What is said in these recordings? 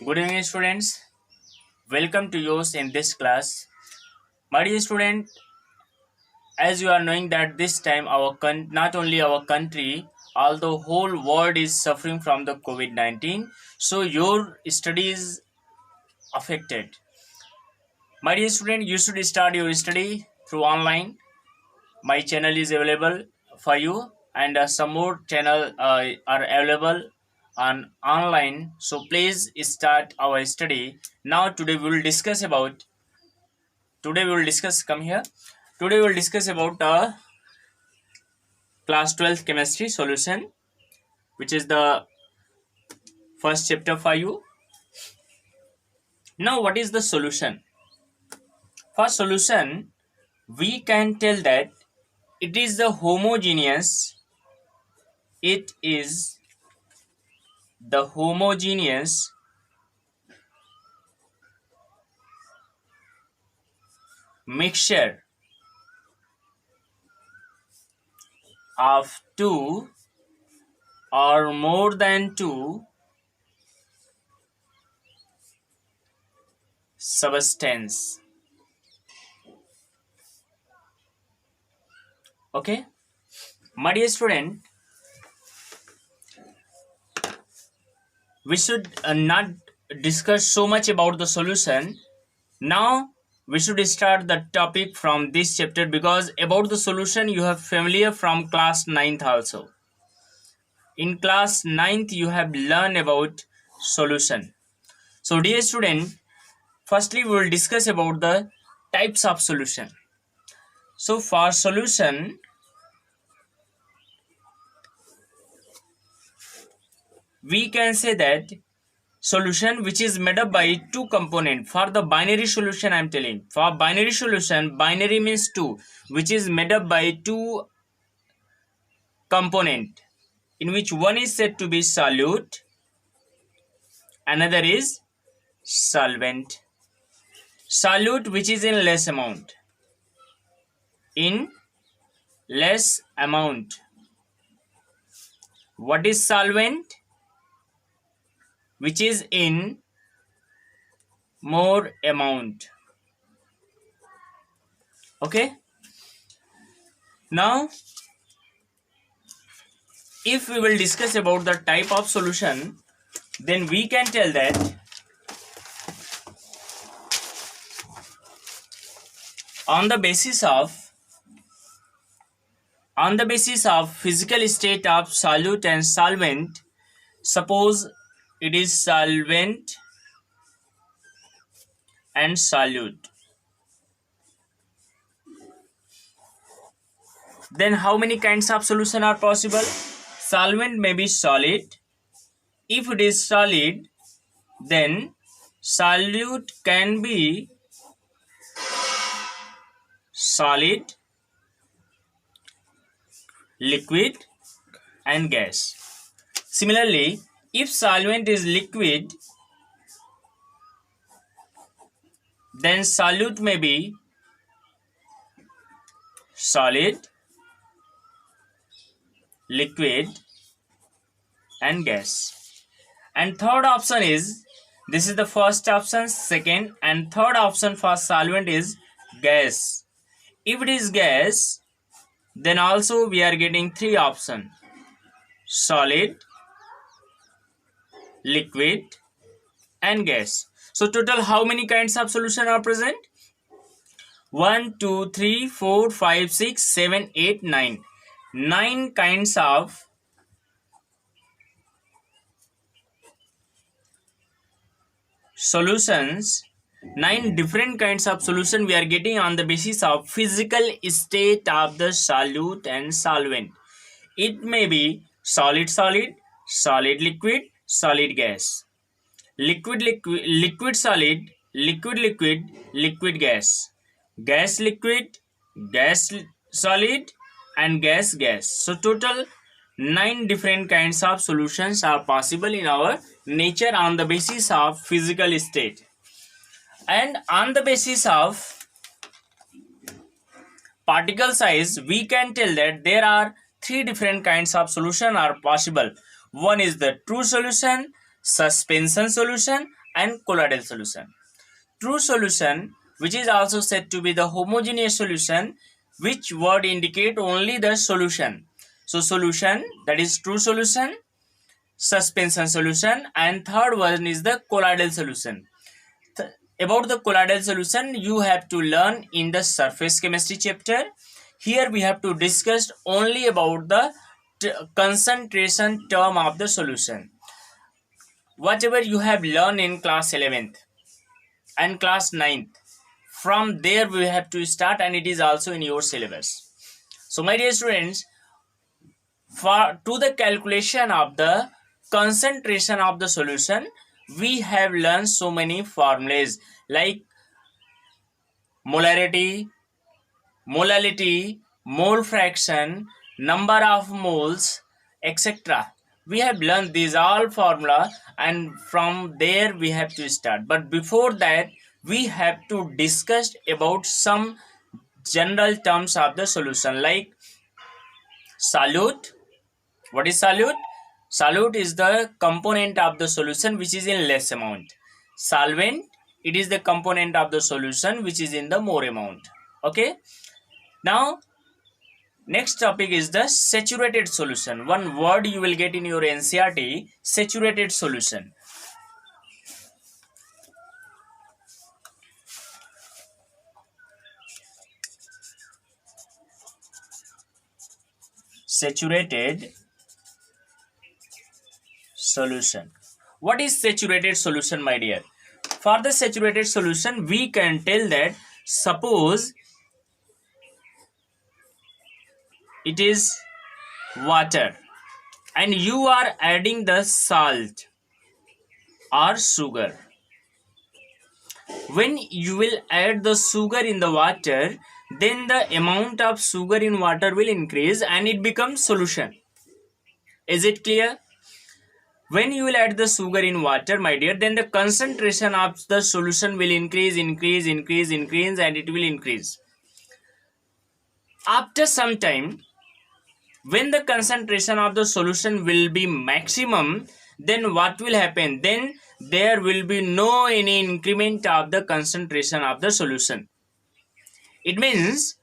Good evening, students. Welcome to yours in this class. My dear student, as you are knowing that this time not only our country, although whole world is suffering from the COVID-19, so your studies affected. My dear student, you should start your study through online. My channel is available for you, and some more channel are available on online. So please start our study. Now today we will discuss come here today we will discuss about class 12th chemistry solution, which is the first chapter for you. Now what is the solution? For solution, we can tell that it is the homogeneous mixture of two or more than two substance. Okay, my dear student, we should not discuss so much about the solution. Now we should start the topic from this chapter, because about the solution you have familiar from class 9th also. In class 9th you have learned about solution. So dear student, firstly we will discuss about the types of solution. So for solution, we can say that solution which is made up by two components. For the binary solution, I am telling, for binary solution, binary means two, which is made up by two component, in which one is said to be solute, another is solvent. Solute which is in less amount, what is solvent? Which is in more amount. Okay, now if we will discuss about the type of solution, then we can tell that on the basis of physical state of solute and solvent, suppose it is solvent and solute, then how many kinds of solution are possible? Solvent may be solid. If it is solid, then solute can be solid, liquid and gas. Similarly, if solvent is liquid, then solute may be solid, liquid and gas. And third option is, this is the first option, second and third option for solvent is gas. If it is gas, then also we are getting three options: solid, liquid and gas. So total how many kinds of solution are present? 1 2 3 4 5 6 7 8 9. 9 kinds of solutions, 9 different kinds of solution we are getting on the basis of physical state of the solute and solvent. It may be solid solid, solid liquid, solid gas, liquid liquid, liquid solid, liquid liquid, liquid gas, gas liquid, gas solid and gas gas. So total 9 different kinds of solutions are possible in our nature on the basis of physical state. And on the basis of particle size, we can tell that there are 3 different kinds of solution are possible. One is the true solution, suspension solution and colloidal solution. True solution, which is also said to be the homogeneous solution, which word indicate only the solution. So solution, that is true solution, suspension solution, and third one is the colloidal solution. About the colloidal solution, you have to learn in the surface chemistry chapter. Here we have to discuss only about the concentration term of the solution. Whatever you have learned in class 11th and class 9th, from there we have to start, and it is also in your syllabus. So my dear students, to the calculation of the concentration of the solution, we have learned so many formulas like molarity, molality, mole fraction, number of moles, etc. We have learned these all formula, and from there we have to start. But before that, we have to discuss about some general terms of the solution like solute. What is solute? Solute is the component of the solution which is in less amount. Solvent, it is the component of the solution which is in the more amount. Okay. Now, next topic is the saturated solution. One word you will get in your NCERT, saturated solution. Saturated solution. What is saturated solution, my dear? For the saturated solution, we can tell that suppose it is water and you are adding the salt or sugar. When you will add the sugar in the water, then the amount of sugar in water will increase and it becomes solution. Is it clear? When you will add the sugar in water, my dear, then the concentration of the solution will increase and it will increase. After some time, when the concentration of the solution will be maximum, then what will happen? Then there will be no any increment of the concentration of the solution. It means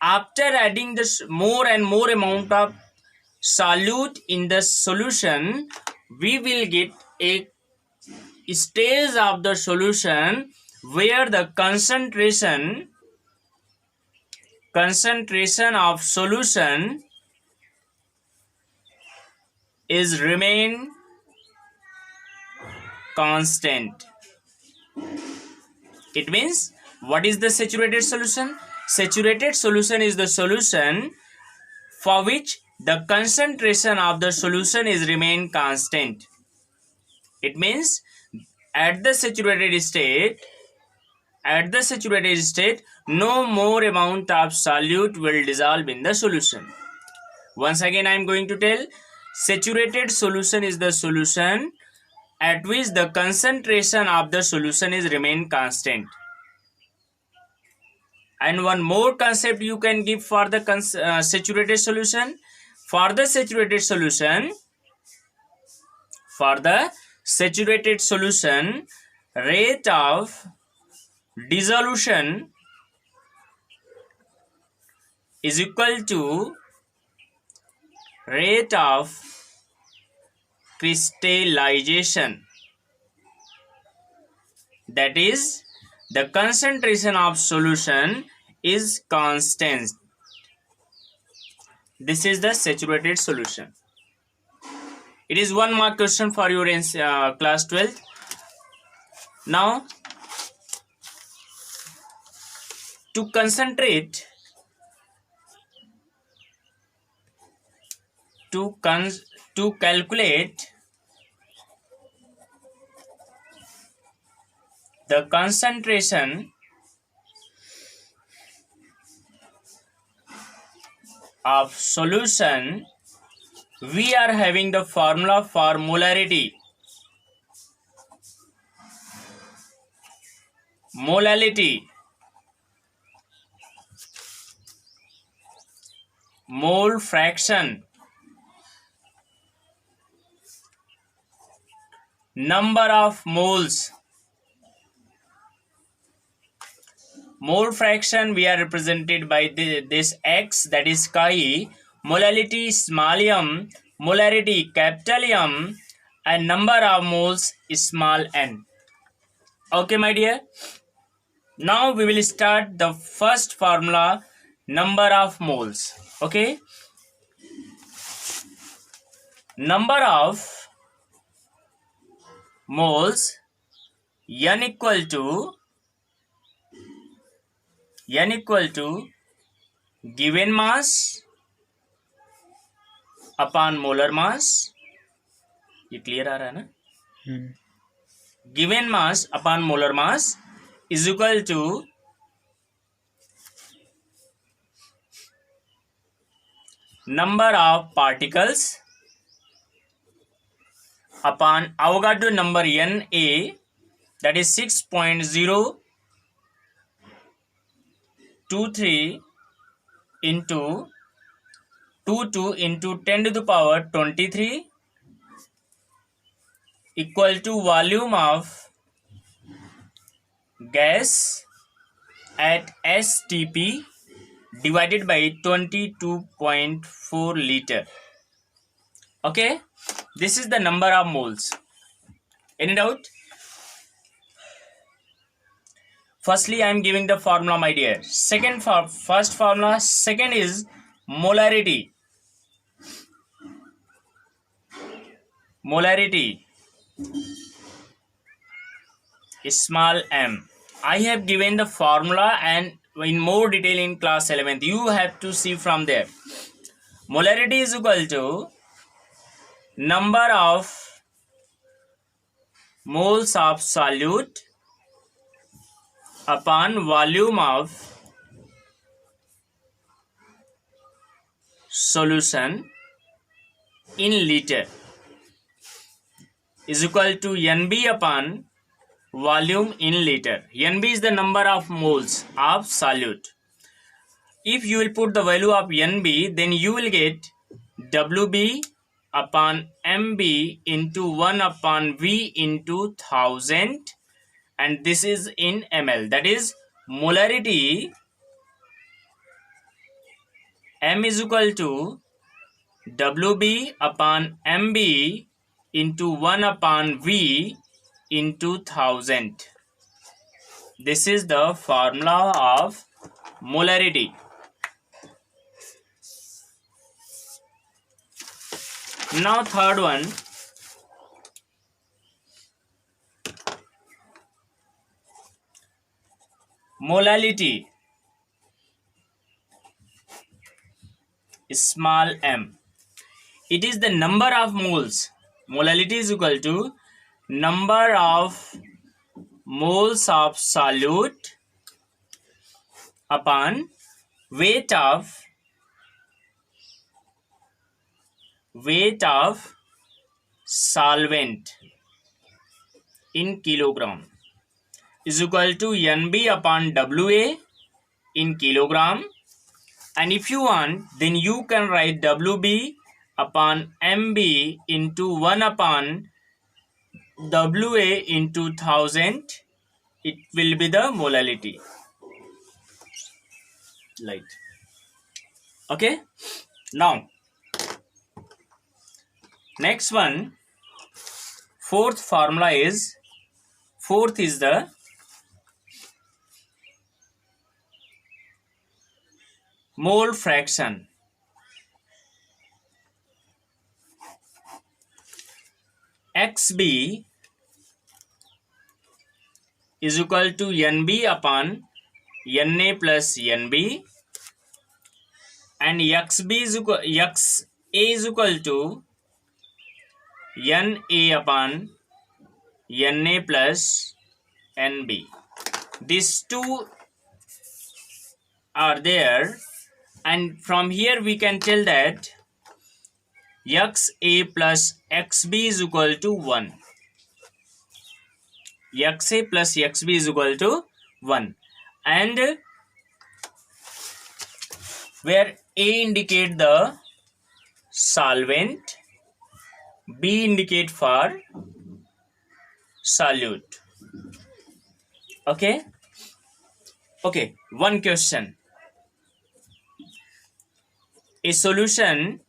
after adding this more and more amount of solute in the solution, we will get a stage of the solution where the concentration of solution is remain constant. It means, what is the saturated solution? Saturated solution is the solution for which the concentration of the solution is remain constant. It means at the saturated state, no more amount of solute will dissolve in the solution. Once again I am going to tell, saturated solution is the solution at which the concentration of the solution is remain constant. And one more concept you can give for the saturated solution. For the saturated solution, rate of dissolution is equal to rate of crystallization. That is, the concentration of solution is constant. This is the saturated solution. It is 1 mark question for your class 12th. Now, to concentrate, to calculate the concentration of solution, we are having the formula for molarity. Molality, mole fraction, number of moles, Mole fraction we are represented by this X, that is chi. Molality small m, molarity capital M, and number of moles small n. Okay, my dear. Now we will start the first formula, number of moles. Okay. Number of moles n equal to given mass upon molar mass. ये clear आ रहा है ना? Given mass upon molar mass is equal to number of particles upon Avogadro number Na, that is 6.023 into 22 into 10 to the power 23 equal to volume of gas at STP divided by 22.4 liter. Okay, this is the number of moles. Any doubt? Firstly, I am giving the formula, my dear. First formula, second is molarity. Molarity, small m. I have given the formula and in more detail in class 11th. You have to see from there. Molarity is equal to number of moles of solute upon volume of solution in liter is equal to NB upon volume in liter. NB is the number of moles of solute. If you will put the value of NB, then you will get WB upon MB into 1 upon V into 1000, and this is in ml. That is molarity M is equal to WB upon MB into 1 upon V into 1000. This is the formula of molarity. Now third one, molality, small m. It is the number of moles. Molality is equal to number of moles of solute upon weight of solvent in kilogram is equal to NB upon WA in kilogram. And if you want, then you can write WB upon MB into 1 upon WA into 1000. It will be the molality. Light. Okay. Now, next one, fourth is the mole fraction. XB is equal to NB upon NA plus NB, and XA is equal to NA upon NA plus NB. These two are there, and from here we can tell that XA plus XB is equal to 1. XA plus XB is equal to 1. And where A indicate the solvent, B indicate for solute. Okay. Okay, one question. A solution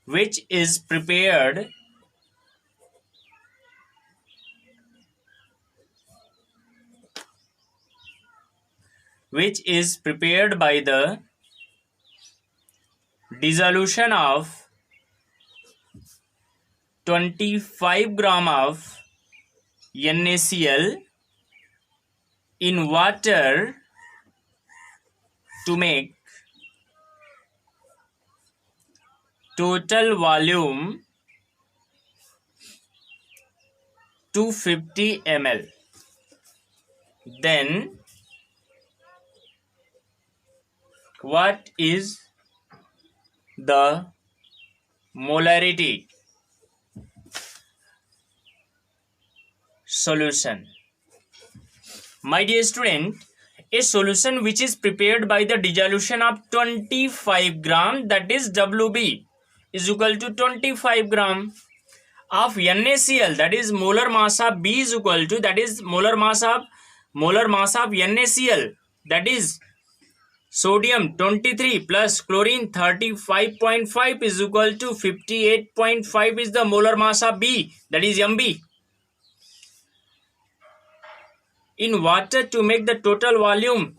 which is prepared by the dissolution of 25 gram of NaCl in water to make total volume 250 ml. Then what is the molarity? Solution. My dear student, a solution which is prepared by the dissolution of 25 gram, that is WB, is equal to 25 gram of NaCl, that is molar mass of B, is equal to, that is molar mass of NaCl, that is sodium 23 plus chlorine 35.5 is equal to 58.5 is the molar mass of B, that is Mb. In water to make the total volume,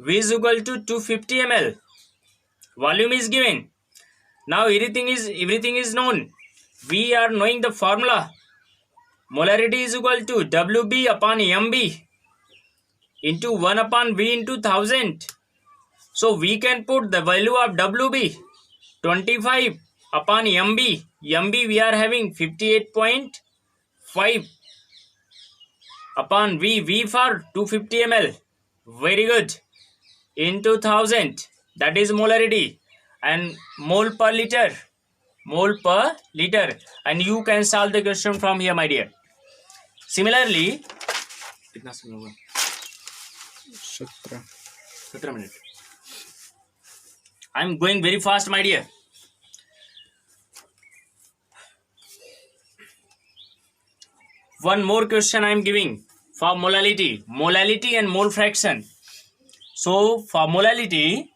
V is equal to 250 ml. Volume is given. Now everything is known. We are knowing the formula. Molarity is equal to WB upon MB into 1 upon V into 1000. So we can put the value of WB 25 upon MB. MB we are having 58.5 upon V for 250 ml. Very good. Into 1000, that is molarity, and mole per liter, and you can solve the question from here, my dear. Similarly, 17 minutes. I am going very fast, my dear. One more question I am giving for molality and mole fraction. So for molality,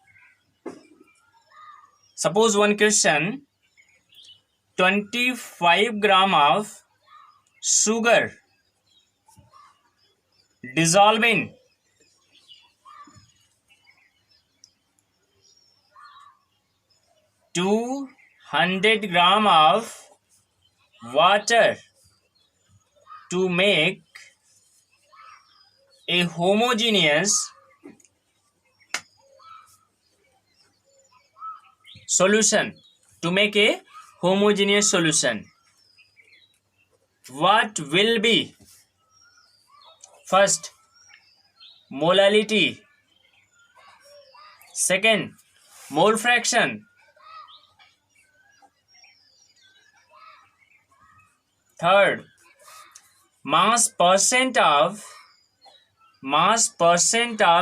suppose one question, 25 gram of sugar dissolve in 200 gram of water to make a homogeneous solution. What will be first molality, second mole fraction, third mass percent of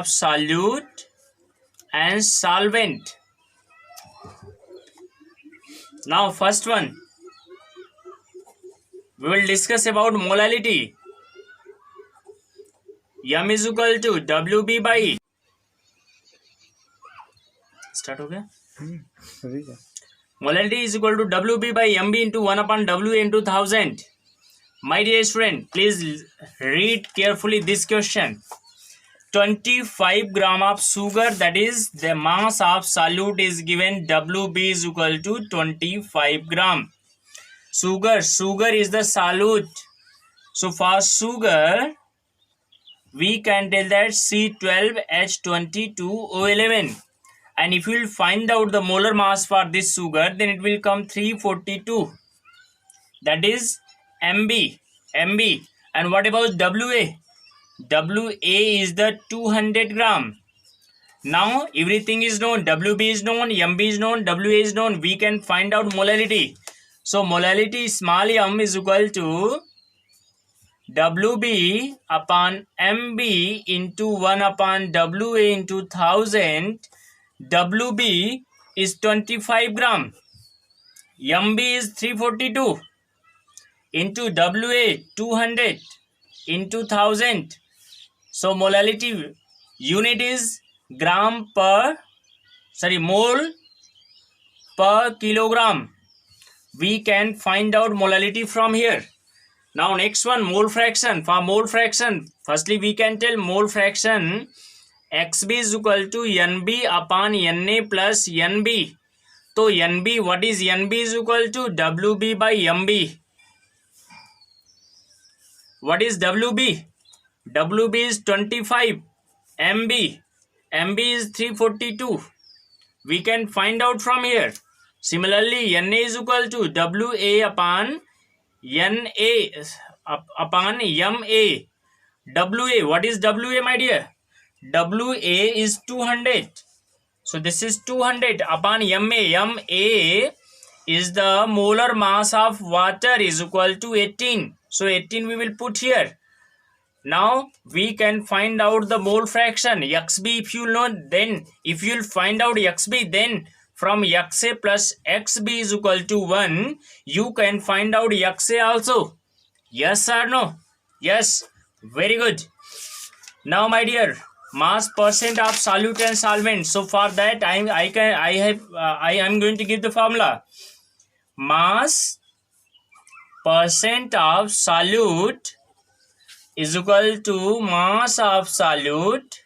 solute and solvent. Now first one, we will discuss about molality. M is equal to WB by, start हो गया, molality is equal to WB by MB into 1 upon W into 1000. My dear student, please read carefully this question. 25 gram of sugar, that is the mass of solute is given, WB is equal to 25 gram. Sugar is the solute. So for sugar, we can tell that C12H22O11. And if you will find out the molar mass for this sugar, then it will come 342. That is MB. And what about WA? WA is the 200 gram. Now everything is known. WB is known, MB is known, WA is known. We can find out molality. So molality small m is equal to WB upon MB into 1 upon WA into 1000. WB is 25 gram. MB is 342 into WA 200. into 1000. So molality unit is mole per kilogram. We can find out molality from here. Now next one, mole fraction. For mole fraction, firstly we can tell mole fraction xb is equal to nb upon na plus nb. So nb, what is nb is equal to wb by mb. What is wb? wb is 25, mb is 342. We can find out from here. Similarly, na is equal to wa upon na upon ma. wa, what is wa, my dear? wa is 200. So this is 200 upon ma. Ma is the molar mass of water is equal to 18. So 18 we will put here. Now we can find out the mole fraction xb. If you know, then if you will find out xb, then from xa plus xb is equal to 1, you can find out xa also. Yes or no? Yes. Very good. Now my dear, mass percent of solute and solvent. So for that I am going to give the formula. Mass percent of solute is equal to mass of solute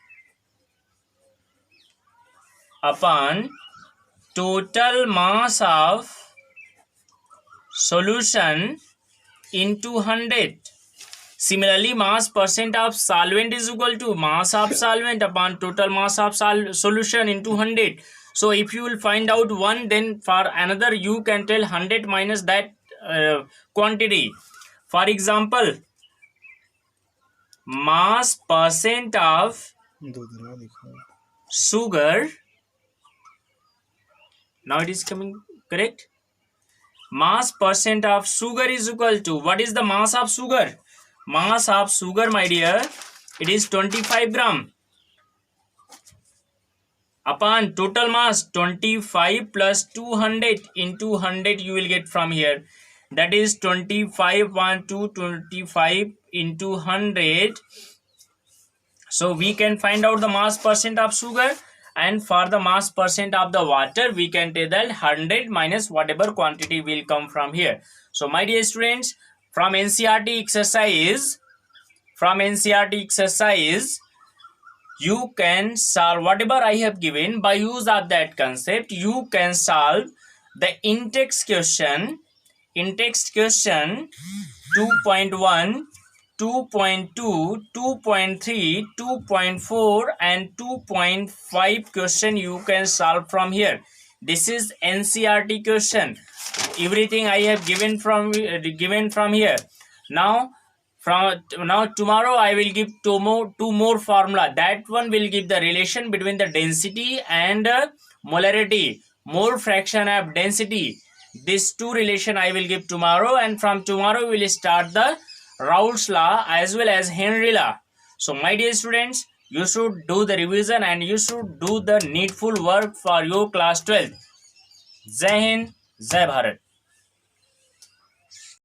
upon total mass of solution into 100. Similarly, mass percent of solvent is equal to mass of solvent upon total mass of solution into 100. So if you will find out one, then for another you can tell 100 minus that quantity. For example, mass percent of sugar. Now it is coming correct. Mass percent of sugar is equal to, what is the mass of sugar? Mass of sugar, my dear, it is 25 gram upon total mass 25 plus 200 into 100 you will get from here. That is 25 25 into 100. So we can find out the mass percent of sugar, and for the mass percent of the water we can tell that 100 minus whatever quantity will come from here. So my dear students, from NCERT exercise, you can solve whatever I have given. By use of that concept, you can solve the in-text question 2.1, 2.2, 2.3, 2.4 and 2.5 question you can solve from here. This is NCERT question. Everything I have given from here. Now tomorrow I will give two more formula. That one will give the relation between the density and molarity, mole fraction of density. These two relation I will give tomorrow, and from tomorrow we will start the Raoult's law as well as Henry law. So my dear students, you should do the revision and you should do the needful work for your class 12. Jai Hind, Jai Bharat.